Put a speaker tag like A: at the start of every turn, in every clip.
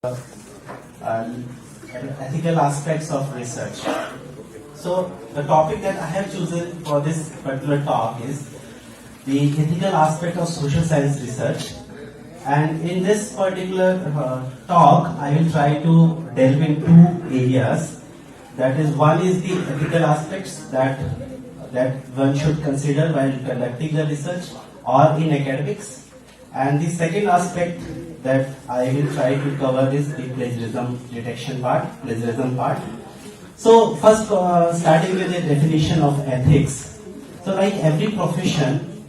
A: and ethical aspects of research. So the topic that I have chosen for this particular talk is the ethical aspect of social science research. And in this particular talk, I will try to delve in two areas. That is, one is the ethical aspects that one should consider while conducting the research or in academics. And the second aspect that I will try to cover is the plagiarism detection part, plagiarism part. So first, starting with the definition of ethics. So like every profession,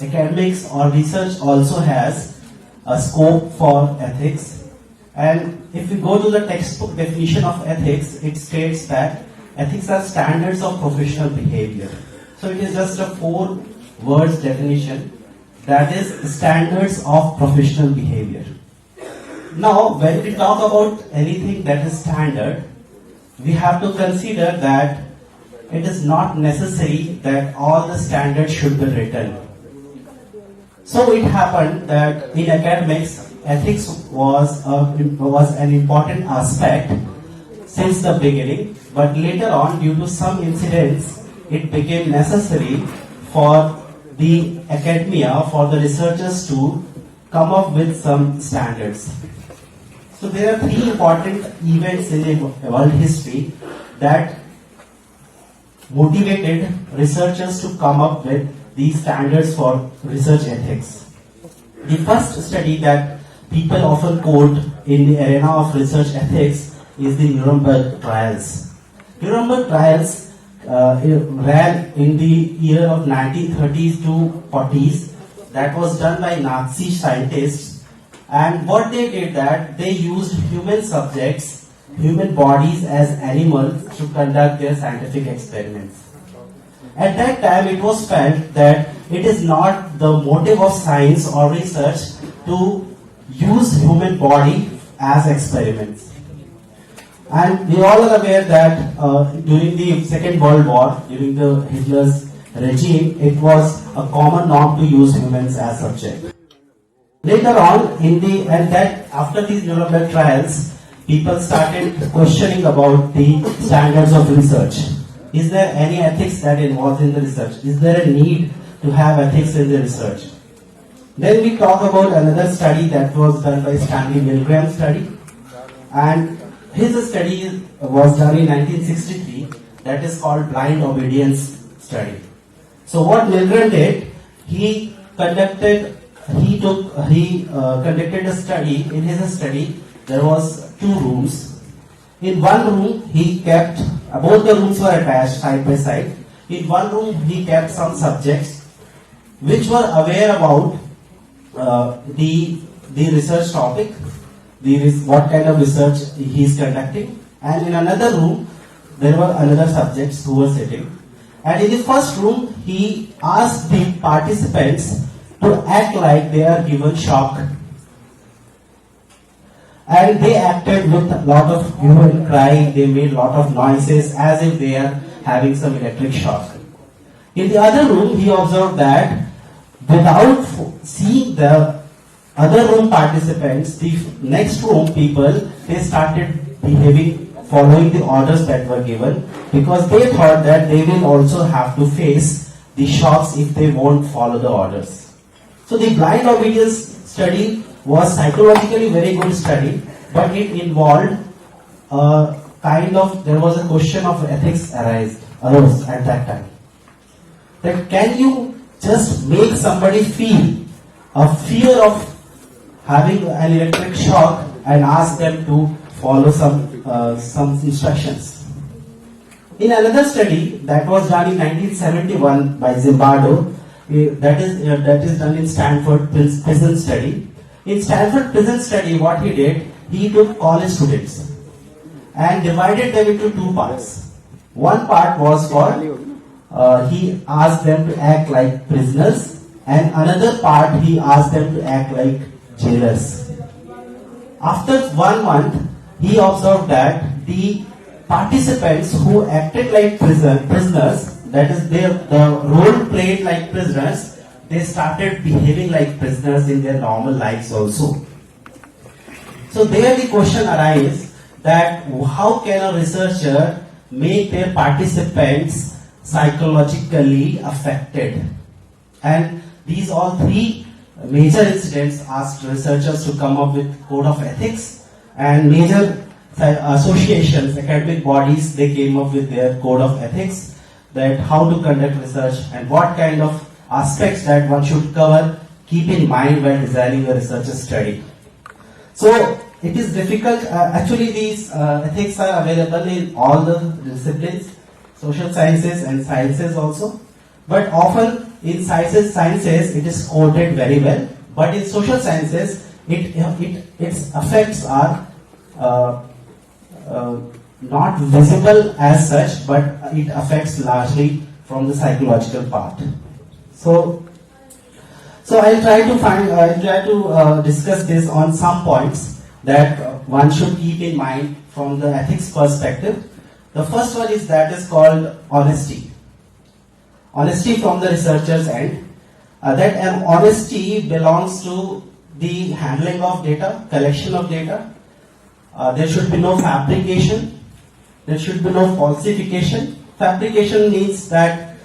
A: academics or research also has a scope for ethics. And if we go to the textbook definition of ethics, it states that ethics are standards of professional behavior. So it is just a 4 words definition, that is standards of professional behavior. Now, when we talk about anything that is standard, we have to consider that it is not necessary that all the standards should be written. So it happened that in academics, ethics was an important aspect since the beginning, but later on, due to some incidents, it became necessary for the academia, for the researchers to come up with some standards. So there are 3 important events in the world history that motivated researchers to come up with these standards for research ethics. The first study that people often quote in the arena of research ethics is the Nuremberg trials. Nuremberg trials ran in the year of 1930s to 40s. That was done by Nazi scientists, and what they did that they used human subjects, human bodies as animals to conduct their scientific experiments. At that time it was felt that it is not the motive of science or research to use human body as experiments. And we all are aware that during the Second World War, during the Hitler's regime, it was a common norm to use humans as subject. Later on, after these Nuremberg trials, people started questioning about the standards of research. Is there any ethics that involves in the research? Is there a need to have ethics in the research? Then we talk about another study that was done by Stanley Milgram study, and his study was done in 1963, that is called blind obedience study. So what Milgram did, he conducted a study. In his study, there was 2 rooms. In one room, he kept, both the rooms were attached side by side. In one room, he kept some subjects which were aware about the research topic, what kind of research he is conducting, and in another room there were another subjects who were sitting. And in the first room he asked the participants to act like they are given shock, and they acted with a lot of hue and cry. They made a lot of noises as if they are having some electric shock. In the other room he observed that without seeing the other room participants, the next room people, they started behaving, following the orders that were given, because they thought that they will also have to face the shocks if they won't follow the orders. So the blind obedience study was psychologically very good study, but it involved there was a question of ethics arose at that time. That can you just make somebody feel a fear of having an electric shock and ask them to follow some instructions. In another study that was done in 1971 by Zimbardo, that is done in Stanford prison study. In Stanford prison study, what he did, he took college students and divided them into 2 parts. One part was for he asked them to act like prisoners, and another part he asked them to act like jailers. After 1 month, he observed that the participants who acted like prisoners, that is the role played like prisoners, they started behaving like prisoners in their normal lives also. So there the question arises that how can a researcher make their participants psychologically affected? And these all three major incidents asked researchers to come up with code of ethics, and major associations, academic bodies, they came up with their code of ethics, that how to conduct research and what kind of aspects that one should cover, keep in mind when designing a research study. So it is difficult, actually these ethics are available in all the disciplines, social sciences and sciences also, but often in sciences it is quoted very well, but in social sciences its effects are not visible as such, but it affects largely from the psychological part. So I'll try to discuss this on some points that one should keep in mind from the ethics perspective. The first one is called honesty. Honesty from the researcher's end. That honesty belongs to the handling of data, collection of data. There should be no fabrication. There should be no falsification. Fabrication means that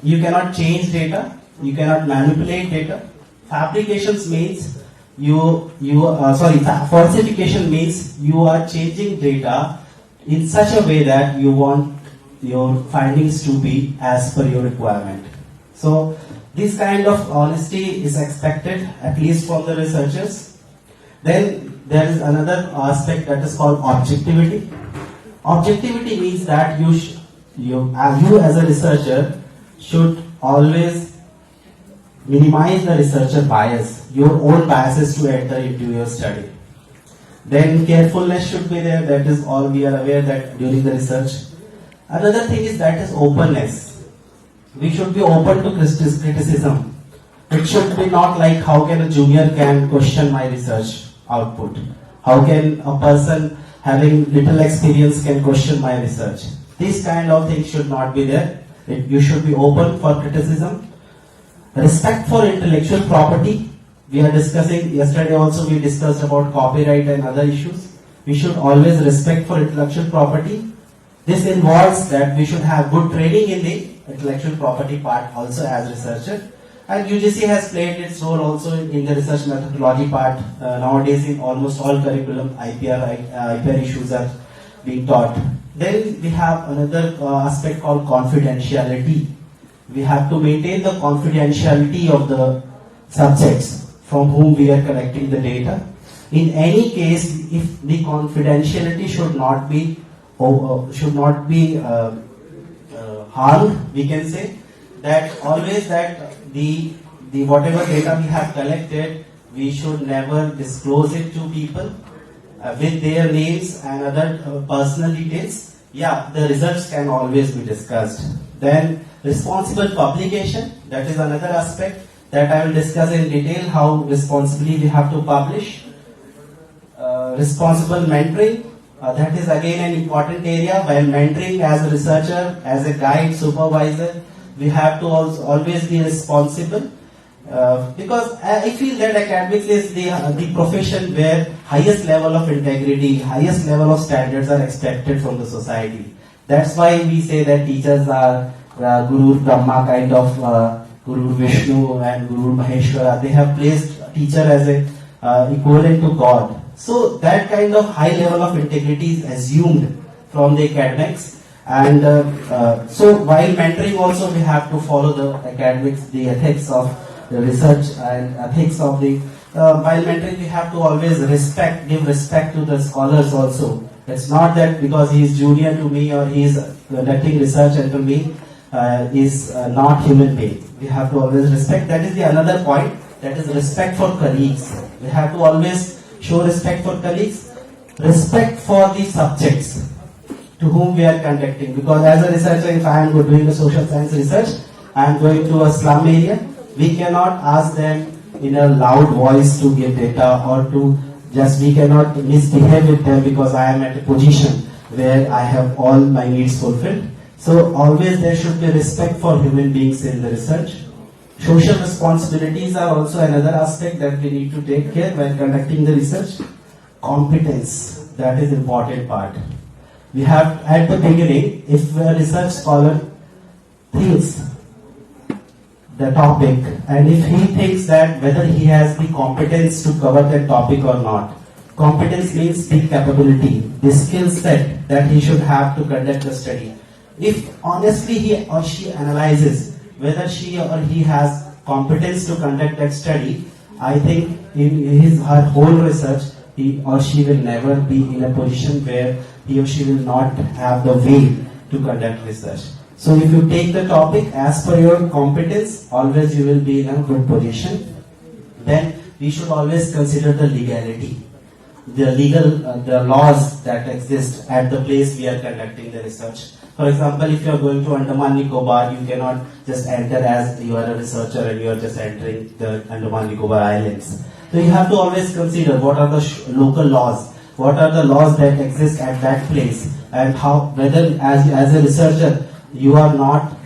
A: you cannot change data, you cannot manipulate data. Fabrications means falsification means you are changing data in such a way that you want your findings to be as per your requirement. So this kind of honesty is expected, at least from the researchers. Then there is another aspect that is called objectivity. Objectivity means that you as a researcher should always minimize the researcher bias, your own biases to enter into your study. Then carefulness should be there, that is all we are aware that during the research. Another thing is that is openness. We should be open to criticism. It should be not like how can a junior can question my research output. How can a person having little experience can question my research. These kind of things should not be there. You should be open for criticism. Respect for intellectual property. We are discussing, yesterday also we discussed about copyright and other issues. We should always respect for intellectual property. This involves that we should have good training in the intellectual property part also as researcher. And UGC has played its role also in the research methodology part. Nowadays in almost all curriculum, IPR issues are being taught. Then we have another aspect called confidentiality. We have to maintain the confidentiality of the subjects from whom we are collecting the data. In any case, if the confidentiality should not be harmed, we can say that always that the whatever data we have collected, we should never disclose it to people with their names and other personal details. Yeah, the results can always be discussed. Then responsible publication, that is another aspect that I will discuss in detail, how responsibly we have to publish. Responsible mentoring, that is again an important area. While mentoring as a researcher, as a guide, supervisor, we have to always be responsible. Because I feel that academics is the profession where highest level of integrity, highest level of standards are expected from the society. That's why we say that teachers are Guru Brahma kind of, Guru Vishnu and Guru Maheshwara. They have placed teacher as a equivalent to God. So that kind of high level of integrity is assumed from the academics. And so while mentoring also we have to follow the academics, the ethics of the research and ethics of the, while mentoring we have to always give respect to the scholars also. It's not that because he is junior to me or he is conducting research under me is not human being. We have to always respect. That is the another point, that is respect for colleagues. We have to always show respect for colleagues, respect for the subjects to whom we are conducting. Because as a researcher, if I am doing a social science research, I am going to a slum area, we cannot ask them in a loud voice to give data or to we cannot misbehave with them because I am at a position where I have all my needs fulfilled. So always there should be respect for human beings in the research. Social responsibilities are also another aspect that we need to take care when conducting the research. competence, that is important part. We have at the beginning, if a research scholar thinks the topic and if he thinks that whether he has the competence to cover that topic or not. Competence means the capability, the skill set that he should have to conduct the study. If honestly he or she analyzes whether she or he has competence to conduct that study, I think in her whole research, he or she will never be in a position where he or she will not have the way to conduct research. So if you take the topic as per your competence, always you will be in a good position. Then we should always consider the legality, the laws that exist at the place we are conducting the research. For example, if you are going to Andaman Nicobar, you cannot just enter as you are a researcher and you are just entering the Andaman Nicobar Islands. So you have to always consider what are the local laws, what are the laws that exist at that place, and how whether as a researcher you are not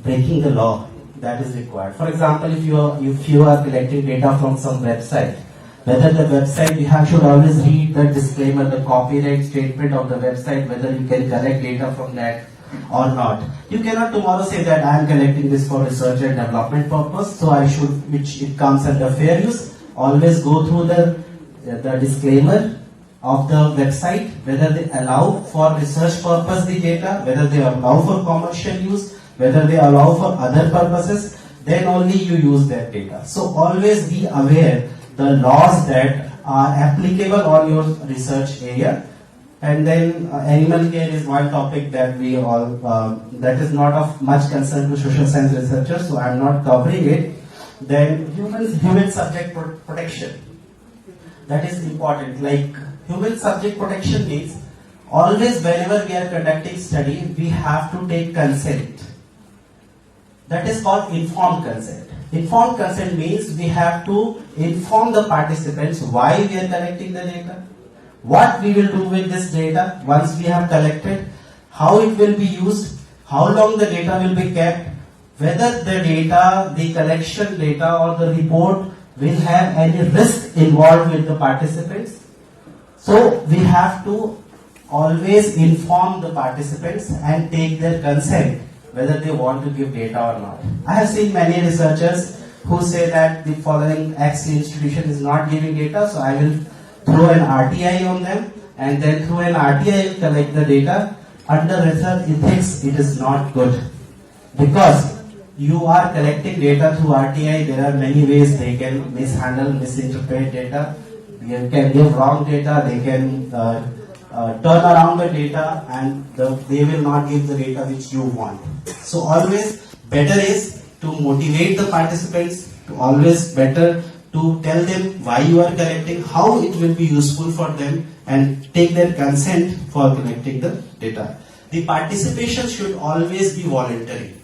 A: breaking the law that is required. For example, if you are collecting data from some website, whether the website should always read the disclaimer, the copyright statement of the website, whether you can collect data from that or not. You cannot tomorrow say that I am collecting this for research and development purpose, so I should, which it comes under fair use. Always go through the disclaimer of the website, whether they allow for research purpose the data, whether they allow for commercial use, whether they allow for other purposes, then only you use that data. So always be aware the laws that are applicable on your research area. And then animal care is one topic that we all, that is not of much concern to social science researchers, so I am not covering it. Then human subject protection. That is important. Like human subject protection means always whenever we are conducting study, we have to take consent. That is called informed consent. Informed consent means we have to inform the participants why we are collecting the data, what we will do with this data once we have collected, how it will be used, how long the data will be kept, whether the data, the collection data or the report will have any risk involved with the participants. So we have to always inform the participants and take their consent whether they want to give data or not. I have seen many researchers who say that the following X institution is not giving data, so I will throw an RTI on them, and then through an RTI will collect the data. Under research ethics, it is not good, because you are collecting data through RTI. There are many ways they can mishandle, misinterpret data. They can give wrong data. They can turn around the data, and they will not give the data which you want. So always better is to motivate the participants, to always better to tell them why you are collecting, how it will be useful for them, and take their consent for collecting the data. The participation should always be voluntary.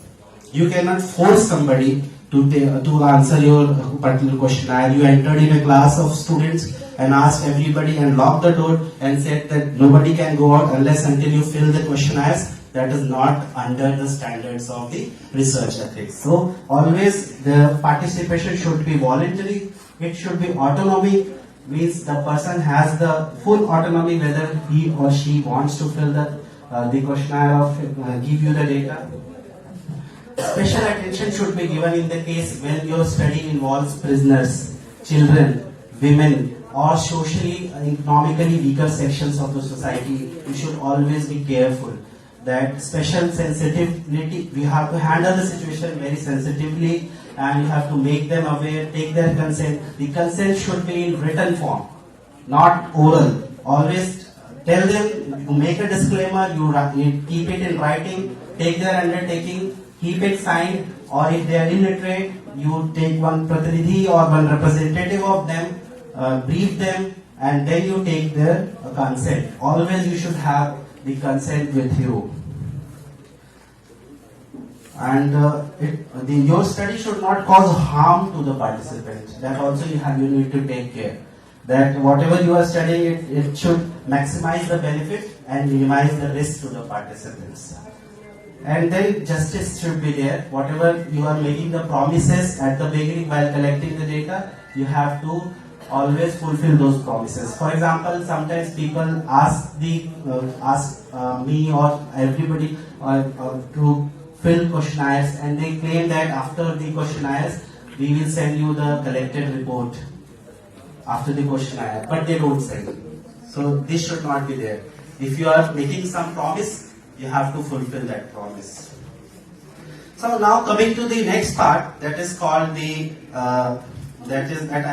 A: You cannot force somebody to answer your particular questionnaire. You entered in a class of students and asked everybody and locked the door and said that nobody can go out unless until you fill the questionnaires. That is not under the standards of the research ethics. So always the participation should be voluntary. It should be autonomy, means the person has the full autonomy whether he or she wants to fill the questionnaire or give you the data. Special attention should be given in the case when your study involves prisoners, children, women, or socially, economically weaker sections of the society. You should always be careful that special sensitivity, we have to handle the situation very sensitively, and you have to make them aware, take their consent. The consent should be in written form, not oral. Always tell them, you make a disclaimer, you keep it in writing, take their undertaking, keep it signed, or if they are illiterate, you take one pratidhi or one representative of them, brief them, and then you take their consent. Always you should have the consent with you. And your study should not cause harm to the participant. That also you need to take care. That whatever you are studying, it should maximize the benefit and minimize the risk to the participants. And then justice should be there. Whatever you are making the promises at the beginning while collecting the data, you have to always fulfill those promises. For example, sometimes people ask me or everybody to fill questionnaires, and they claim that after the questionnaires we will send you the collected report after the questionnaire, but they don't send. So this should not be there. If you are making some promise, you have to fulfill that promise. So now coming to the next part, that is called the that